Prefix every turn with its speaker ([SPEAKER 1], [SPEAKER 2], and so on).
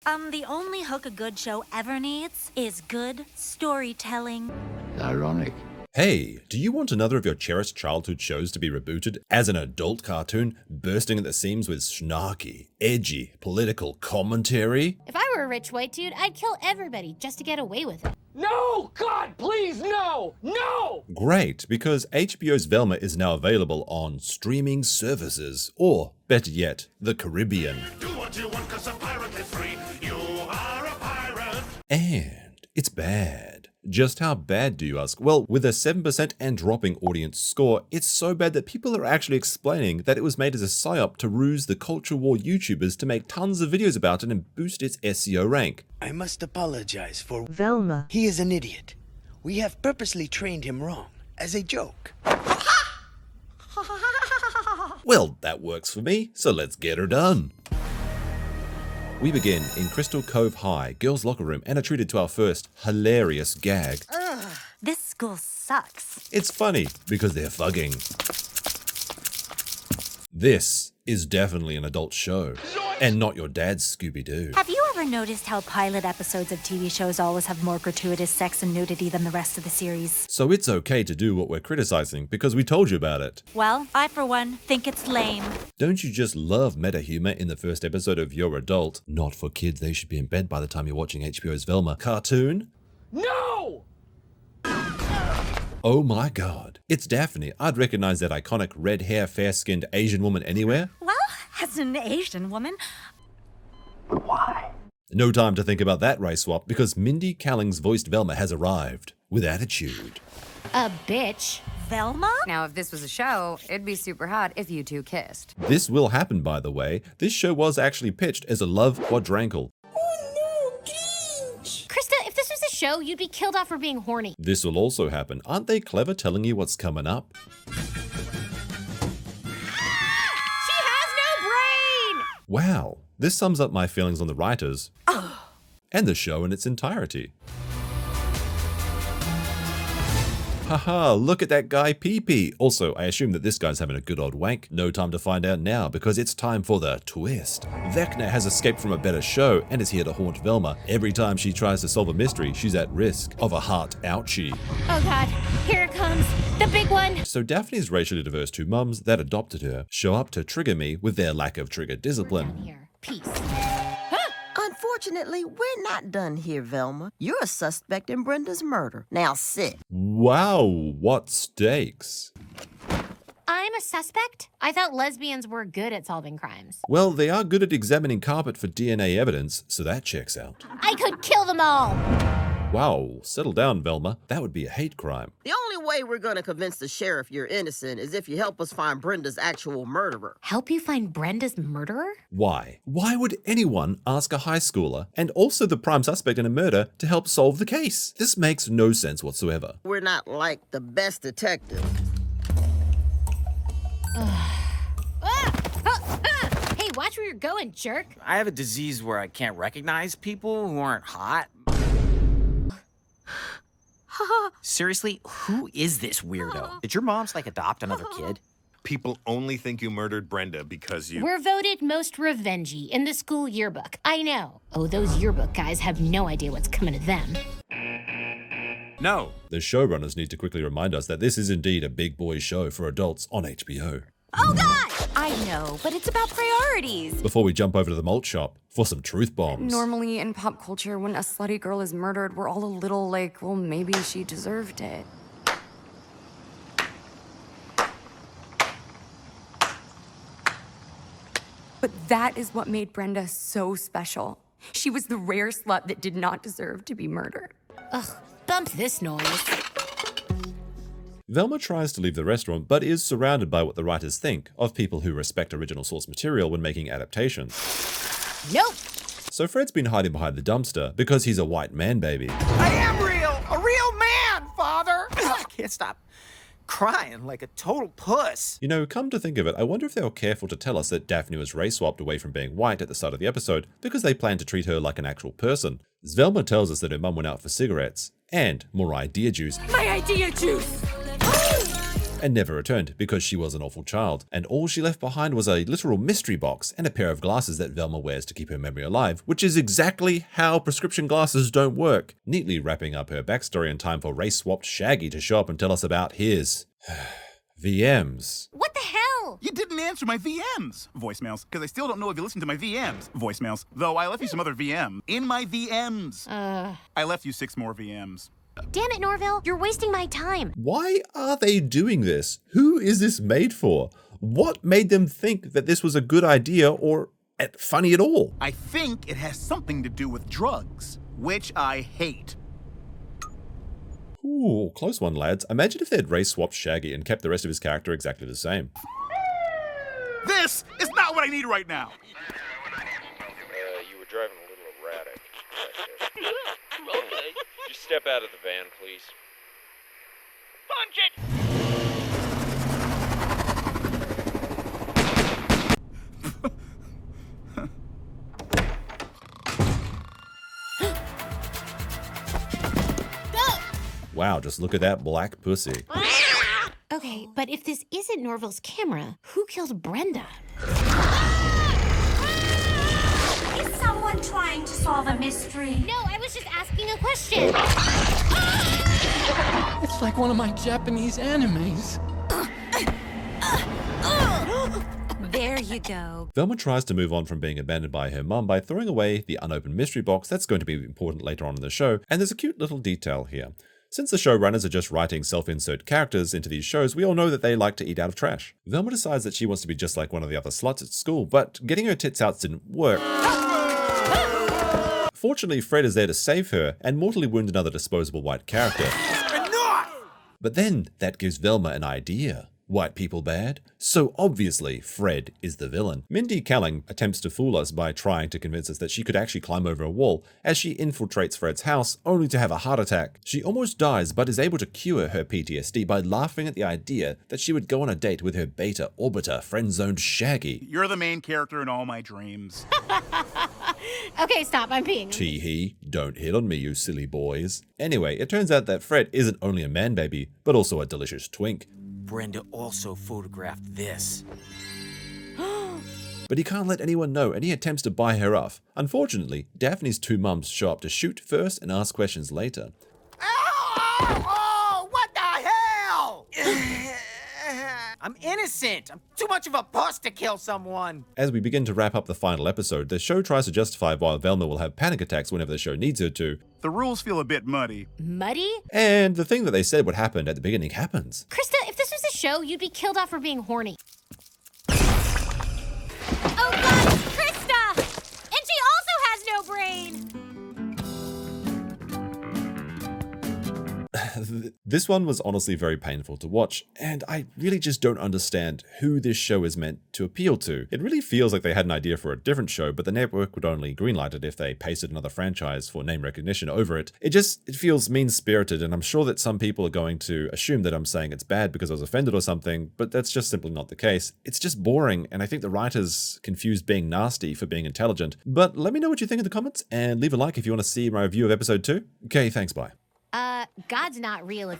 [SPEAKER 1] The only hook a good show ever needs is good storytelling.
[SPEAKER 2] Ironic.
[SPEAKER 3] Hey, do you want another of your cherished childhood shows to be rebooted as an adult cartoon, bursting at the seams with snarky, edgy, political commentary?
[SPEAKER 4] If I were a rich white dude, I'd kill everybody just to get away with it.
[SPEAKER 5] No! God, please, no! No!
[SPEAKER 3] Great, because HBO's Velma is now available on streaming services, or, better yet, the Caribbean.
[SPEAKER 6] Do what you want 'cause a pirate is free. You are a pirate.
[SPEAKER 3] And it's bad. Just how bad, do you ask? Well, with a 7% and dropping audience score, it's so bad that people are actually explaining that it was made as a psyop to ruse the culture war YouTubers to make tons of videos about it and boost its SEO rank.
[SPEAKER 7] I must apologize for
[SPEAKER 8] Velma.
[SPEAKER 7] He is an idiot. We have purposely trained him wrong, as a joke.
[SPEAKER 3] Well, that works for me, so let's get her done. We begin in Crystal Cove High, girls' locker room, and are treated to our first hilarious gag.
[SPEAKER 1] This school sucks.
[SPEAKER 3] It's funny because they're fugging. This is definitely an adult show, and not your dad's Scooby-Doo.
[SPEAKER 1] Have you ever noticed how pilot episodes of TV shows always have more gratuitous sex and nudity than the rest of the series?
[SPEAKER 3] So it's okay to do what we're criticizing because we told you about it.
[SPEAKER 1] Well, I, for one, think it's lame.
[SPEAKER 3] Don't you just love meta humor in the first episode of Your Adult, Not for Kids, They Should Be in Bed by the time you're watching HBO's Velma cartoon?
[SPEAKER 5] No!
[SPEAKER 3] Oh my god. It's Daphne. I'd recognize that iconic red hair, fair-skinned Asian woman anywhere.
[SPEAKER 1] Well, as an Asian woman...
[SPEAKER 2] Why?
[SPEAKER 3] No time to think about that race swap because Mindy Kaling's voiced Velma has arrived with attitude.
[SPEAKER 4] A bitch.
[SPEAKER 1] Velma?
[SPEAKER 9] Now, if this was a show, it'd be super hot if you two kissed.
[SPEAKER 3] This will happen, by the way. This show was actually pitched as a love quadrangle.
[SPEAKER 4] Krista, if this was a show, you'd be killed off for being horny.
[SPEAKER 3] This will also happen. Aren't they clever telling you what's coming up?
[SPEAKER 4] She has no brain!
[SPEAKER 3] Wow, this sums up my feelings on the writers and the show in its entirety. Haha, look at that guy pee-pee. Also, I assume that this guy's having a good old wank. No time to find out now because it's time for the twist. Vecna has escaped from a better show and is here to haunt Velma. Every time she tries to solve a mystery, she's at risk of a heart ouchie.
[SPEAKER 4] Oh god, here it comes. The big one.
[SPEAKER 3] So Daphne's racially diverse two mums that adopted her show up to trigger me with their lack of trigger
[SPEAKER 4] Down
[SPEAKER 3] discipline.
[SPEAKER 4] here. Peace.
[SPEAKER 8] Unfortunately, we're not done here, Velma. You're a suspect in Brenda's murder. Now sit.
[SPEAKER 3] Wow, what stakes.
[SPEAKER 4] I'm a suspect? I thought lesbians were good at solving crimes.
[SPEAKER 3] Well, they are good at examining carpet for DNA evidence, so that checks out.
[SPEAKER 4] I could kill them all.
[SPEAKER 3] Wow, settle down, Velma. That would be a hate crime.
[SPEAKER 8] The only way we're gonna convince the sheriff you're innocent is if you help us find Brenda's actual murderer.
[SPEAKER 4] Help you find Brenda's murderer?
[SPEAKER 3] Why? Why would anyone ask a high schooler, and also the prime suspect in a murder, to help solve the case? This makes no sense whatsoever.
[SPEAKER 8] We're not like the best detectives.
[SPEAKER 4] Hey, watch where you're going, jerk.
[SPEAKER 5] I have a disease where I can't recognize people who aren't hot. Seriously, who is this weirdo? Did your mom's like adopt another kid?
[SPEAKER 10] People only think you murdered Brenda because you...
[SPEAKER 4] We're voted most revengey in the school yearbook. I know. Oh, those yearbook guys have no idea what's coming to them.
[SPEAKER 10] No.
[SPEAKER 3] The showrunners need to quickly remind us that this is indeed a big boy show for adults on HBO.
[SPEAKER 1] Oh god! I know, but it's about priorities.
[SPEAKER 3] Before we jump over to the malt shop for some truth bombs.
[SPEAKER 9] Normally in pop culture, when a slutty girl is murdered, we're all a little like, well, maybe she deserved it. But that is what made Brenda so special. She was the rare slut that did not deserve to be murdered.
[SPEAKER 4] Ugh, bump this noise.
[SPEAKER 3] Velma tries to leave the restaurant, but is surrounded by what the writers think of people who respect original source material when making adaptations.
[SPEAKER 4] Nope.
[SPEAKER 3] So Fred's been hiding behind the dumpster because he's a white man baby.
[SPEAKER 5] I am real! A real man, father! I can't stop crying like a total puss.
[SPEAKER 3] You know, come to think of it, I wonder if they were careful to tell us that Daphne was race swapped away from being white at the start of the episode because they planned to treat her like an actual person. Velma tells us that her mum went out for cigarettes and more idea juice.
[SPEAKER 9] My idea juice!
[SPEAKER 3] and never returned because she was an awful child, and all she left behind was a literal mystery box and a pair of glasses that Velma wears to keep her memory alive, which is exactly how prescription glasses don't work. Neatly wrapping up her backstory in time for race-swapped Shaggy to show up and tell us about his VMs.
[SPEAKER 4] What the hell?
[SPEAKER 11] You didn't answer my VMs voicemails, because I still don't know if you listened to my VMs voicemails, though I left you some other VM in my VMs. I left you 6 more VMs.
[SPEAKER 4] Damn it, Norville. You're wasting my time.
[SPEAKER 3] Why are they doing this? Who is this made for? What made them think that this was a good idea or funny at all?
[SPEAKER 11] I think it has something to do with drugs, which I hate.
[SPEAKER 3] Ooh, close one, lads. Imagine if they'd race-swapped Shaggy and kept the rest of his character exactly the same.
[SPEAKER 11] This is not what I need right now.
[SPEAKER 12] You were driving a little erratic. Okay. Just step out of the van, please. Punch
[SPEAKER 3] Wow, just look at that black pussy.
[SPEAKER 4] Okay, but if this isn't Norville's camera, who killed Brenda?
[SPEAKER 1] Is someone trying to solve a mystery?
[SPEAKER 4] No, I was just asking a question.
[SPEAKER 13] It's like one of my Japanese animes.
[SPEAKER 1] There you go.
[SPEAKER 3] Velma tries to move on from being abandoned by her mum by throwing away the unopened mystery box that's going to be important later on in the show, and there's a cute little detail here. Since the showrunners are just writing self-insert characters into these shows, we all know that they like to eat out of trash. Velma decides that she wants to be just like one of the other sluts at school, but getting her tits out didn't work. Fortunately, Fred is there to save her and mortally wound another disposable white character.
[SPEAKER 5] Enough!
[SPEAKER 3] But then that gives Velma an idea. White people bad? So obviously, Fred is the villain. Mindy Kaling attempts to fool us by trying to convince us that she could actually climb over a wall as she infiltrates Fred's house only to have a heart attack. She almost dies but is able to cure her PTSD by laughing at the idea that she would go on a date with her beta orbiter friend-zoned Shaggy.
[SPEAKER 11] You're the main character in all my dreams.
[SPEAKER 4] Okay, stop, I'm peeing.
[SPEAKER 3] Tee-hee, don't hit on me, you silly boys. Anyway, it turns out that Fred isn't only a man-baby, but also a delicious twink.
[SPEAKER 5] Brenda also photographed this.
[SPEAKER 3] But he can't let anyone know, and he attempts to buy her off. Unfortunately, Daphne's 2 mums show up to shoot first and ask questions later.
[SPEAKER 5] Oh, what the hell? I'm innocent. I'm too much of a puss to kill someone.
[SPEAKER 3] As we begin to wrap up the final episode, the show tries to justify why Velma will have panic attacks whenever the show needs her to.
[SPEAKER 11] The rules feel a bit muddy.
[SPEAKER 4] Muddy?
[SPEAKER 3] And the thing that they said would happen at the beginning happens.
[SPEAKER 4] Krista, if this was a show, you'd be killed off for being horny. Oh God, Krista! And she also has no brain!
[SPEAKER 3] This one was honestly very painful to watch, and I really just don't understand who this show is meant to appeal to. It really feels like they had an idea for a different show, but the network would only greenlight it if they pasted another franchise for name recognition over it. It feels mean-spirited, and I'm sure that some people are going to assume that I'm saying it's bad because I was offended or something, but that's just simply not the case. It's just boring, and I think the writers confused being nasty for being intelligent. But let me know what you think in the comments, and leave a like if you want to see my review of episode 2. Okay, thanks, bye.
[SPEAKER 4] God's not real if